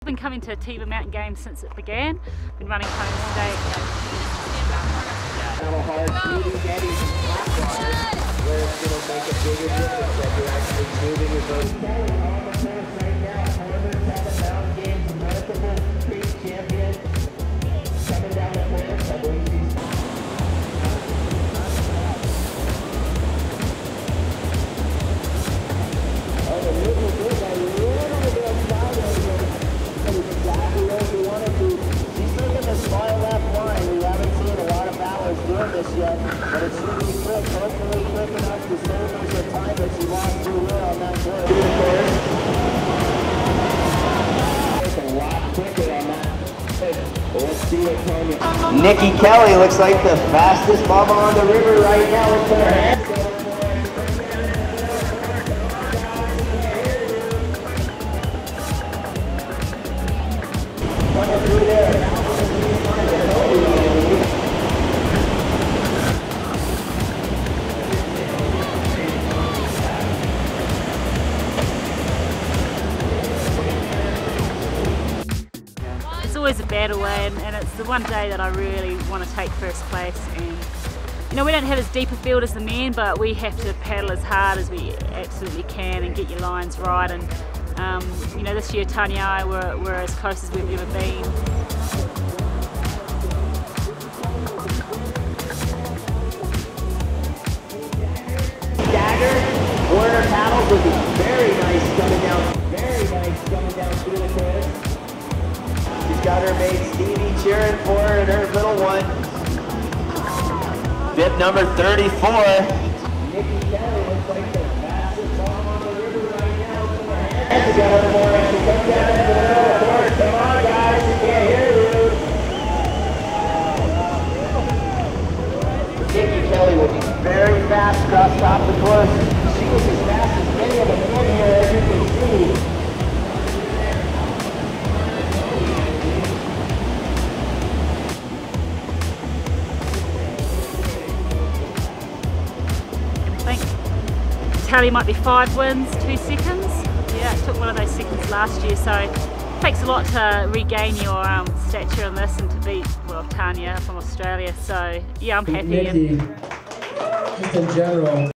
been coming to Teeba Mountain Games since it began. Been running home state. Where it's going to make a bigger difference that you're actually moving your boat. On the course right now, Mountain Games, multiple state champions coming down the course. I believe he's the river goes a little bit outside of him. That is exactly what we wanted to. She's looking the small left line. We haven't seen a lot of battlers doing this yet, but it's really quick. Hopefully quick enough to save us the time that she lost through her on that course. It's a lot quicker on that. Let's see what Tanya. Nikki Kelly looks like the fastest mama on the river right now with her hands. It's always a battle, and it's the one day that I really want to take first place. And you know, we don't have as deep a field as the men, but we have to paddle as hard as we absolutely can and get your lines right. And you know, this year Tanya and I were as close as we've ever been. Dagger, Warner paddles would be very nice coming down through the course. She's got her mate Stevie cheering for her and her little one. Bib number 34. Nikki Kelly looks like the fastest bomb on the river right now. And she got her more as she comes down into the middle of the course. Come on guys, we can't hear you. Nikki Kelly will be very fast across top of the course. She was as fast as any of the men here, as you can see. I think tally might be 5 wins, 2 seconds. Yeah, it took one of those seconds last year, so it takes a lot to regain your stature on this and to beat, well, Tanya from Australia. So yeah, I'm happy. Nikki, just in general.